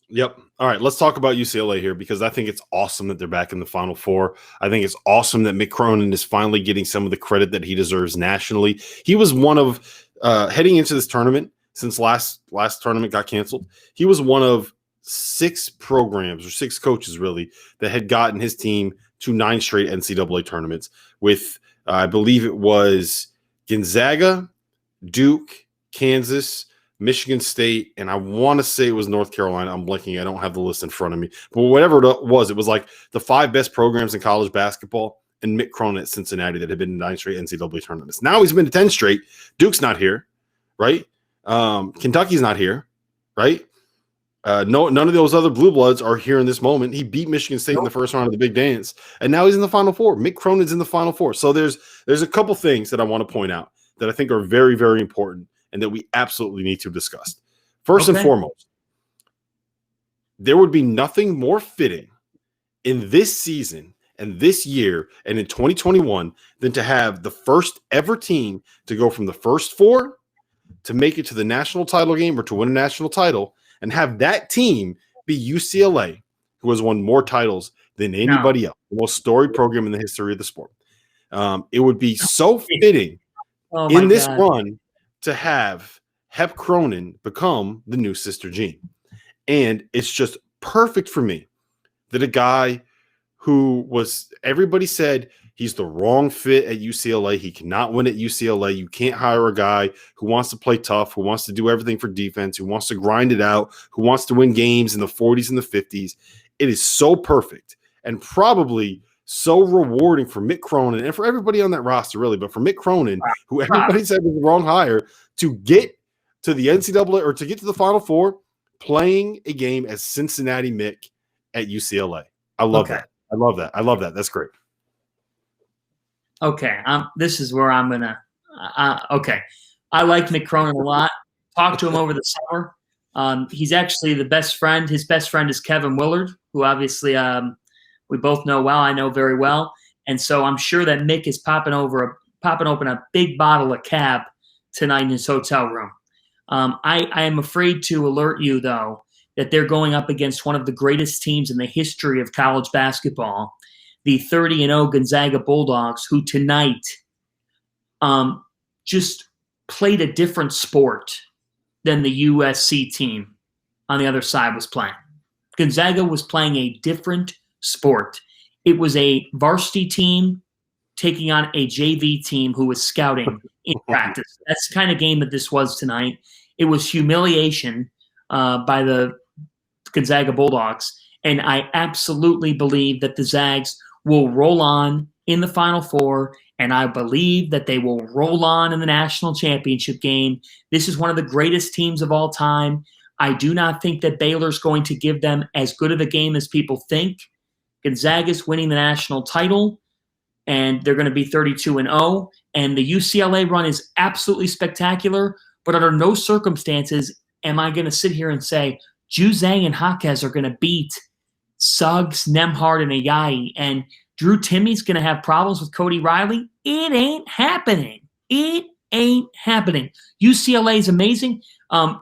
Yep. All right, let's talk about UCLA here because I think it's awesome that they're back in the Final Four. I think it's awesome that Mick Cronin is finally getting some of the credit that he deserves nationally. He was one of heading into this tournament since last tournament got canceled. He was one of 6 programs or 6 coaches really that had gotten his team to 9 straight NCAA tournaments with I believe it was Gonzaga, Duke, Kansas, Michigan State, and I want to say it was North Carolina. I'm blanking. I don't have the list in front of me. But whatever it was like the 5 best programs in college basketball and Mick Cronin at Cincinnati that had been in 9 straight NCAA tournaments. Now he's been to 10 straight. Duke's not here, right? Kentucky's not here, right? None of those other blue bloods are here in this moment. He beat Michigan State in the first round of the Big Dance, and now he's in the Final Four. Mick Cronin's in the Final Four. So there's a couple things that I want to point out that I think are very, very important and that we absolutely need to discuss. First and foremost, there would be nothing more fitting in this season and this year and in 2021 than to have the first ever team to go from the first 4 to make it to the national title game or to win a national title and have that team be UCLA, who has won more titles than anybody else, the most storied program in the history of the sport. It would be so fitting in this run to have Hep Cronin become the new Sister Jean. And it's just perfect for me that a guy who was, everybody said he's the wrong fit at UCLA. He cannot win at UCLA. You can't hire a guy who wants to play tough, who wants to do everything for defense, who wants to grind it out, who wants to win games in the 40s and the 50s. It is so perfect and probably so rewarding for Mick Cronin and for everybody on that roster, really, but for Mick Cronin, who everybody said was the wrong hire, to get to the NCAA or to get to the Final Four playing a game as Cincinnati Mick at UCLA. I love that. I love that. I love that. That's great. Okay. This is where I'm going to okay. I like Mick Cronin a lot. Talked to him over the summer. He's actually the best friend. His best friend is Kevin Willard, who obviously we both know well. I know very well. And so I'm sure that Mick is popping open a big bottle of Cab tonight in his hotel room. I am afraid to alert you, though, that they're going up against one of the greatest teams in the history of college basketball, the 30-0 Gonzaga Bulldogs, who tonight just played a different sport than the USC team on the other side was playing. Gonzaga was playing a different sport. It was a varsity team taking on a JV team who was scouting in practice. That's the kind of game that this was tonight. It was humiliation by the Gonzaga Bulldogs, and I absolutely believe that the Zags will roll on in the Final Four, and I believe that they will roll on in the national championship game. This is one of the greatest teams of all time. I do not think that Baylor's going to give them as good of a game as people think. Gonzaga's winning the national title, and they're going to be 32-0. And the UCLA run is absolutely spectacular, but under no circumstances am I going to sit here and say Juzang and Jaquez are going to beat Suggs, Nembhard, and Ayayi, and Drew Timmy's going to have problems with Cody Riley. It ain't happening. It ain't happening. UCLA is amazing.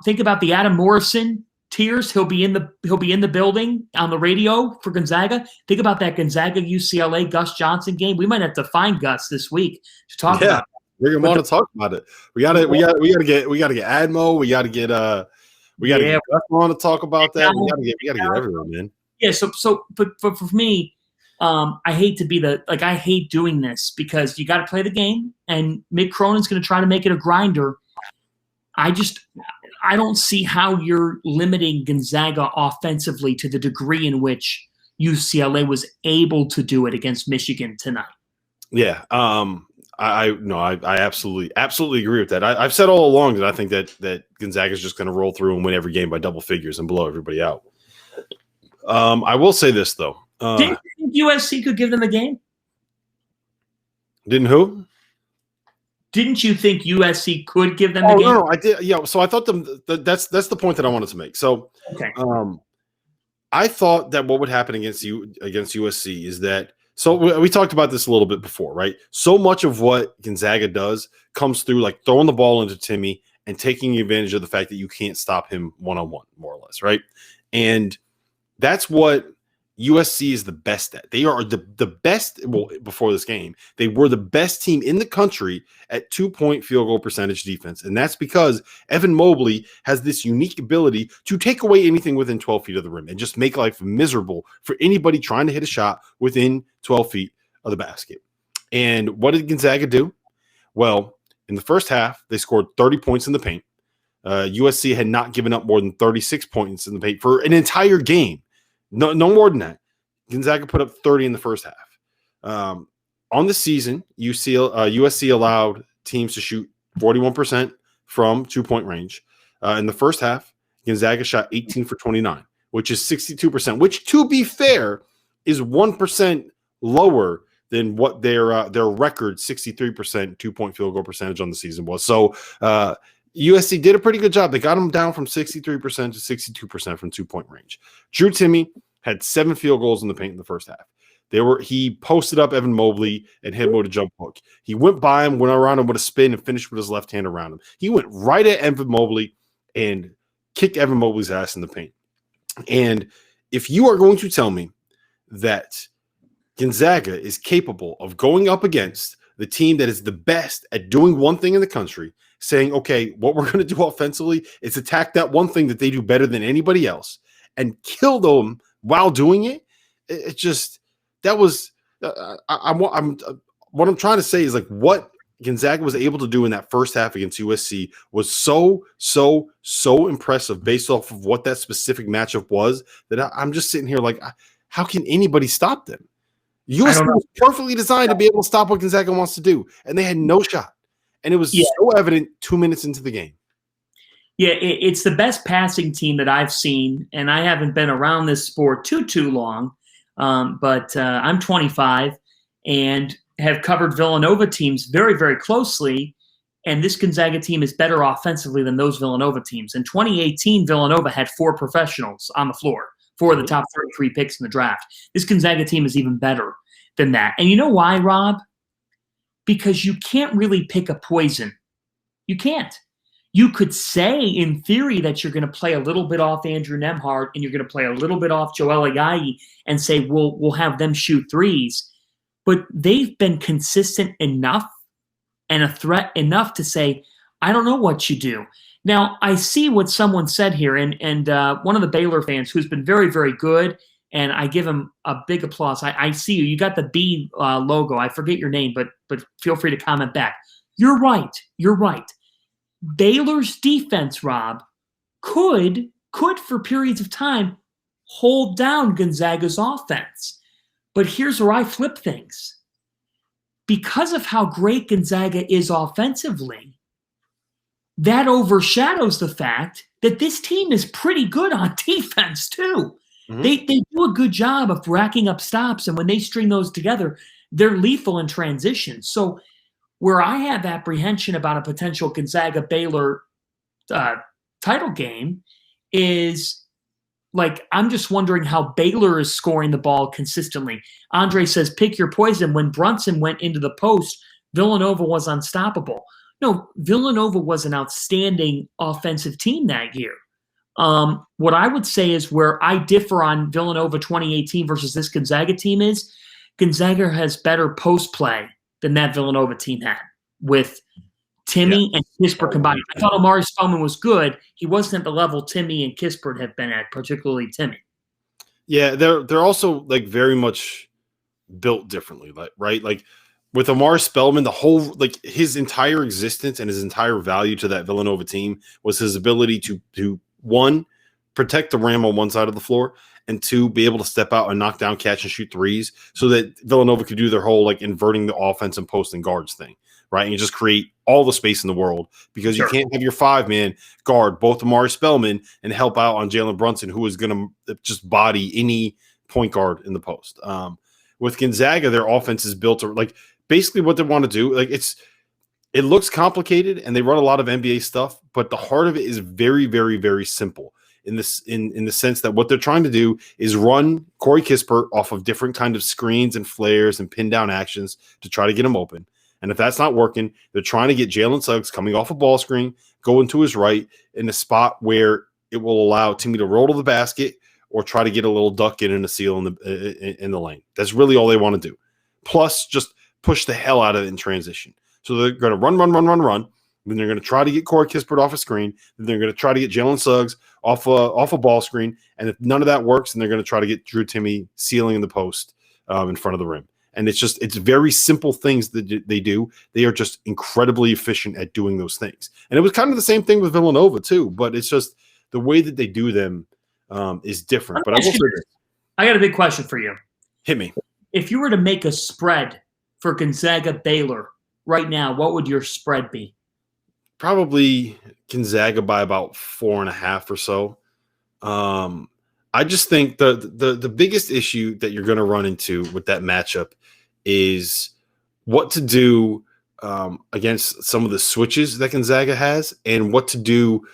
Think about the Adam Morrison tears. He'll be in the building on the radio for Gonzaga. Think about that Gonzaga UCLA Gus Johnson game. We might have to find Gus this week to talk about it. We're gonna want to talk about it. We gotta get Admo. We gotta get Gus on to talk about that. We gotta get everyone, man. Yeah. But for me, I hate to be I hate doing this because you got to play the game, and Mick Cronin's going to try to make it a grinder. I don't see how you're limiting Gonzaga offensively to the degree in which UCLA was able to do it against Michigan tonight. Yeah. I absolutely agree with that. I've said all along that I think that Gonzaga is just going to roll through and win every game by double figures and blow everybody out. I will say this though. Didn't you think USC could give them a game? Didn't who? Didn't you think USC could give them a game? No, I did. Yeah. So I thought that's the point that I wanted to make. So, okay. I thought that what would happen against USC is that. So we talked about this a little bit before, right? So much of what Gonzaga does comes through like throwing the ball into Timmy and taking advantage of the fact that you can't stop him one-on-one, more or less, right? And that's what USC is the best at. They are the best. Well, before this game, they were the best team in the country at 2-point field goal percentage defense. And that's because Evan Mobley has this unique ability to take away anything within 12 feet of the rim and just make life miserable for anybody trying to hit a shot within 12 feet of the basket. And what did Gonzaga do? Well, in the first half, they scored 30 points in the paint. USC had not given up more than 36 points in the paint for an entire game. No more than that. Gonzaga put up 30 in the first half. On the season, USC allowed teams to shoot 41% from 2-point range. In the first half, Gonzaga shot 18 for 29, which is 62%, which, to be fair, is 1% lower than what their record 63% 2-point field goal percentage on the season was. So USC did a pretty good job. They got them down from 63% to 62% from 2-point range. Drew Timme had 7 field goals in the paint in the first half. He posted up Evan Mobley and hit him with a jump hook. He went by him, went around him with a spin, and finished with his left hand around him. He went right at Evan Mobley and kicked Evan Mobley's ass in the paint. And if you are going to tell me that Gonzaga is capable of going up against the team that is the best at doing one thing in the country, saying, okay, what we're going to do offensively is attack that one thing that they do better than anybody else and kill them while doing it. It just, that was, what I'm trying to say is like what Gonzaga was able to do in that first half against USC was so impressive based off of what that specific matchup was that I'm just sitting here like, how can anybody stop them? USC was perfectly designed to be able to stop what Gonzaga wants to do, and they had no shot. And it was so evident 2 minutes into the game. Yeah, it's the best passing team that I've seen, and I haven't been around this sport too long, but I'm 25 and have covered Villanova teams very, very closely, and this Gonzaga team is better offensively than those Villanova teams. In 2018, Villanova had 4 professionals on the floor, 4 of the top 33 picks in the draft. This Gonzaga team is even better than that. And you know why, Rob? Because you can't really pick a poison. You can't. You could say, in theory, that you're going to play a little bit off Andrew Nembhard and you're going to play a little bit off Joel Agayi and say, we'll have them shoot threes. But they've been consistent enough and a threat enough to say, I don't know what you do. Now, I see what someone said here, and one of the Baylor fans who's been very, very good, and I give him a big applause. I see you. You got the B logo. I forget your name, but feel free to comment back. You're right. You're right. Baylor's defense, Rob, could for periods of time hold down Gonzaga's offense. But here's where I flip things. Because of how great Gonzaga is offensively, that overshadows the fact that this team is pretty good on defense too. Mm-hmm. They do a good job of racking up stops, and when they string those together, they're lethal in transition. So where I have apprehension about a potential Gonzaga-Baylor title game is, like, I'm just wondering how Baylor is scoring the ball consistently. Andre says, pick your poison. When Brunson went into the post, Villanova was unstoppable. No, Villanova was an outstanding offensive team that year. What I would say is where I differ on Villanova 2018 versus this Gonzaga team is Gonzaga has better post play than that Villanova team had with Timme and Kispert combined. I thought Omari Spellman was good. He wasn't at the level Timme and Kispert have been at, particularly Timme. Yeah, they're also like very much built differently, like, right? Like with Omar Spellman, the whole, like his entire existence and his entire value to that Villanova team was his ability to one, protect the rim on one side of the floor, and 2, be able to step out and knock down, catch, and shoot threes so that Villanova could do their whole like inverting the offense and posting guards thing, right? And you just create all the space in the world because you can't have your 5-man guard both Omari Spellman and help out on Jalen Brunson, who is going to just body any point guard in the post. With Gonzaga, their offense is built to, like, basically what they want to do. Like it looks complicated and they run a lot of NBA stuff, but the heart of it is very, very, very simple in the sense that what they're trying to do is run Corey Kispert off of different kind of screens and flares and pin down actions to try to get him open. And if that's not working, they're trying to get Jalen Suggs coming off a ball screen, going to his right in a spot where it will allow Timme to roll to the basket, or try to get a little duck in a seal in the lane. That's really all they want to do. Plus, just push the hell out of it in transition. So they're going to run. Then they're going to try to get Corey Kispert off a screen. Then they're going to try to get Jalen Suggs off a ball screen. And if none of that works, then they're going to try to get Drew Timme sealing in the post in front of the rim. And it's very simple things that they do. They are just incredibly efficient at doing those things. And it was kind of the same thing with Villanova too, but it's just the way that they do them is different. But I will say this. I got a big question for you. Hit me. If you were to make a spread for Gonzaga Baylor right now, what would your spread be? Probably Gonzaga by about 4.5 or so. I just think the biggest issue that you're going to run into with that matchup is what to do against some of the switches that Gonzaga has and what to do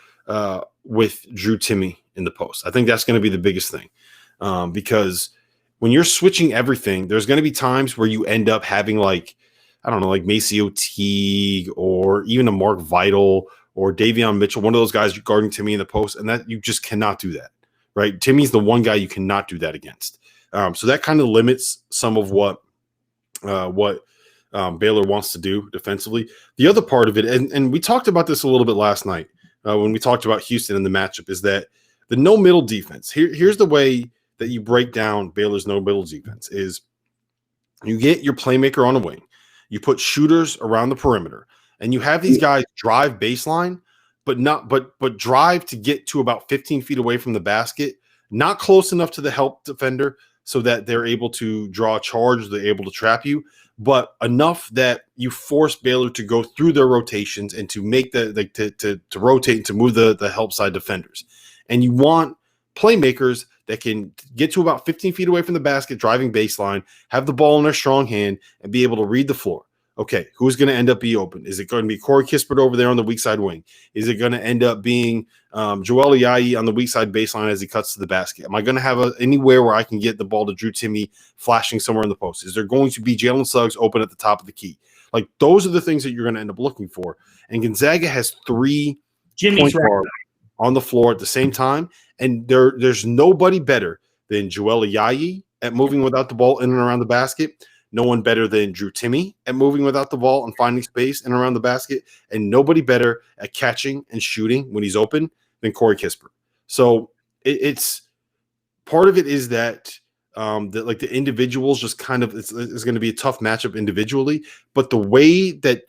with Drew Timme in the post. I think that's going to be the biggest thing because when you're switching everything, there's going to be times where you end up having like Maceo Teague or even a Mark Vital or Davion Mitchell, one of those guys guarding Timme in the post, and that you just cannot do that, right? Timmy's the one guy you cannot do that against. So that kind of limits some of what Baylor wants to do defensively. The other part of it, and we talked about this a little bit last night when we talked about Houston in the matchup, is that the no middle defense. Here's the way that you break down Baylor's no middle defense is you get your playmaker on the wing, you put shooters around the perimeter, and you have these guys drive baseline, but drive to get to about 15 feet away from the basket, not close enough to the help defender so that they're able to draw a charge, they're able to trap you, but enough that you force Baylor to go through their rotations and to make to rotate and to move the help side defenders. And you want playmakers that can get to about 15 feet away from the basket, driving baseline, have the ball in their strong hand, and be able to read the floor. Okay, who's going to end up be open? Is it going to be Corey Kispert over there on the weak side wing? Is it going to end up being Joel Ayayi on the weak side baseline as he cuts to the basket? Am I going to have anywhere where I can get the ball to Drew Timme flashing somewhere in the post? Is there going to be Jalen Suggs open at the top of the key? Like, those are the things that you're going to end up looking for. And Gonzaga has 3 point guards on the floor at the same time, and there's nobody better than Joel Ayayi at moving without the ball in and around the basket. No one better than Drew Timme at moving without the ball and finding space in and around the basket, and nobody better at catching and shooting when he's open than Corey Kispert. So it's part of it is that the individuals just kind of it's going to be a tough matchup individually, but the way that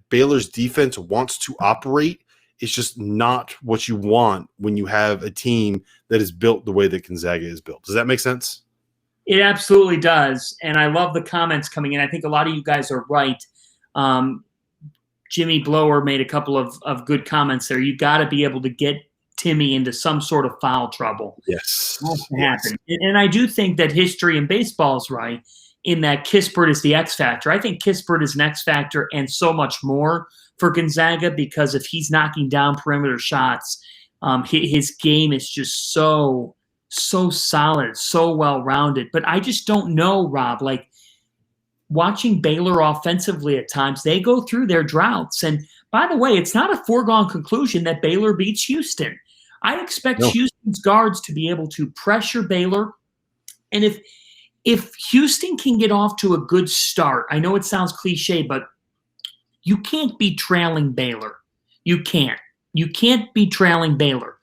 Baylor's defense wants to operate is just not what you want when you have a team that is built the way that Gonzaga is built. Does that make sense? It absolutely does, and I love the comments coming in. I think a lot of you guys are right. Jimmy Blower made a couple of good comments there. You got to be able to get Timme into some sort of foul trouble. Yes. That's to happen. And I do think that history in baseball is right in that Kispert is the X factor. I think Kispert is an X factor and so much more for Gonzaga because if he's knocking down perimeter shots, his game is just so solid, so well-rounded. But I just don't know, Rob, like watching Baylor offensively at times, they go through their droughts. And by the way, it's not a foregone conclusion that Baylor beats Houston. I expect Houston's guards to be able to pressure Baylor. And if Houston can get off to a good start, I know it sounds cliche, but you can't be trailing Baylor. You can't. You can't be trailing Baylor.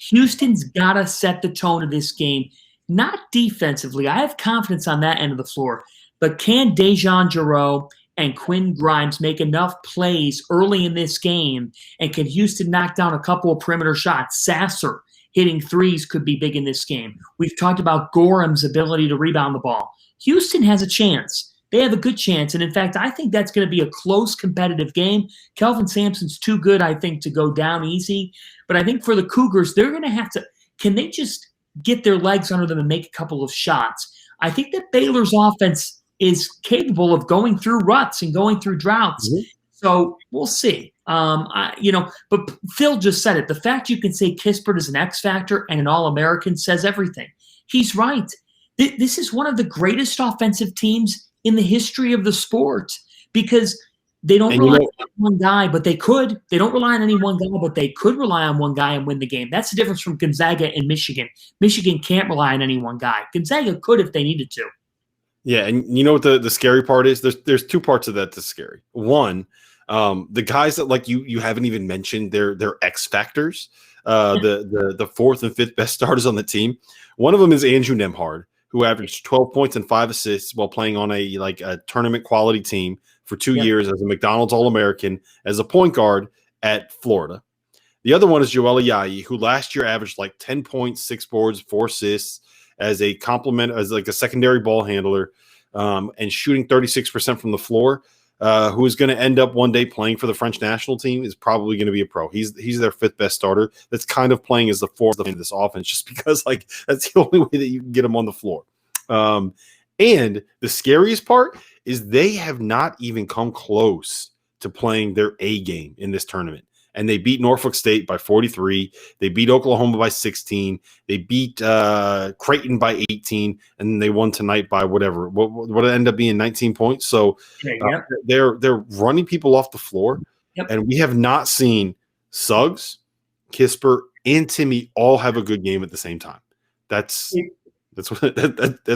Houston's got to set the tone of this game, not defensively. I have confidence on that end of the floor. But can Dejan Jarreau and Quinn Grimes make enough plays early in this game? And can Houston knock down a couple of perimeter shots? Sasser hitting threes could be big in this game. We've talked about Gorham's ability to rebound the ball. Houston has a chance. They have a good chance. And in fact, I think that's going to be a close competitive game. Kelvin Sampson's too good, I think, to go down easy. But I think for the Cougars, they're going to have to – can they just get their legs under them and make a couple of shots? I think that Baylor's offense is capable of going through ruts and going through droughts. Mm-hmm. So we'll see. But Phil just said it. The fact you can say Kispert is an X factor and an All-American says everything. He's right. This is one of the greatest offensive teams in the history of the sport because They don't And rely on one guy, but they could. They don't rely on any one guy, but they could rely on one guy and win the game. That's the difference from Gonzaga and Michigan. Michigan can't rely on any one guy. Gonzaga could if they needed to. Yeah, and you know what the scary part is? There's two parts of that that's scary. One, the guys that like you haven't even mentioned, they're X factors. The fourth and fifth best starters on the team. One of them is Andrew Nemhard, who averaged 12 points and 5 assists while playing on a tournament quality team for 2 years as a McDonald's All-American as a point guard at Florida. The other one is Joel Ayayi, who last year averaged like 10 points, 6 boards, 4 assists as a complement, as like a secondary ball handler, and shooting 36% from the floor. Who is going to end up one day playing for the French national team, is probably going to be a pro. He's their fifth best starter. That's kind of playing as the fourth of this offense, just because like that's the only way that you can get him on the floor. And the scariest part is they have not even come close to playing their A game in this tournament. And they beat Norfolk State by 43. They beat Oklahoma by 16. They beat Creighton by 18, and they won tonight by whatever. What it ended up being 19 points. So they're running people off the floor, and we have not seen Suggs, Kisper, and Timmy all have a good game at the same time. That's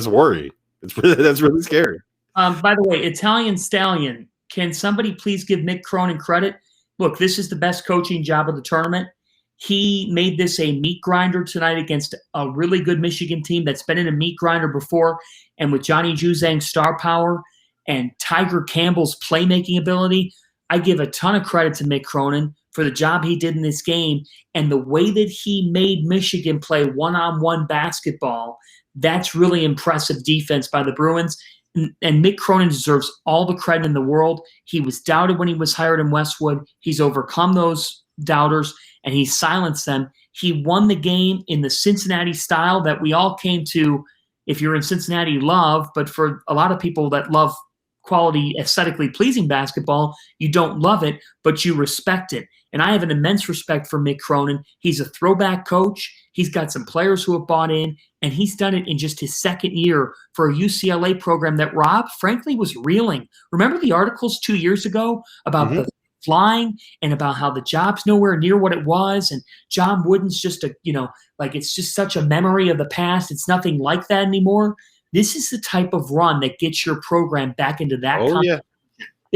worrying. That's really scary. By the way, Italian Stallion, can somebody please give Mick Cronin credit? Look, this is the best coaching job of the tournament. He made this a meat grinder tonight against a really good Michigan team that's been in a meat grinder before. And with Johnny Juzang's star power and Tiger Campbell's playmaking ability, I give a ton of credit to Mick Cronin for the job he did in this game and the way that he made Michigan play one-on-one basketball. That's really impressive defense by the Bruins. And Mick Cronin deserves all the credit in the world. He was doubted when he was hired in Westwood. He's overcome those doubters, and he silenced them. He won the game in the Cincinnati style that we all came to, if you're in Cincinnati, love. But for a lot of people that love quality, aesthetically pleasing basketball, you don't love it, but you respect it. And I have an immense respect for Mick Cronin. He's a throwback coach. He's got some players who have bought in, and he's done it in just his second year for a UCLA program that Rob, frankly, was reeling. Remember the articles 2 years ago about the flying and about how the job's nowhere near what it was, and John Wooden's just it's just such a memory of the past. It's nothing like that anymore. This is the type of run that gets your program back into that kind of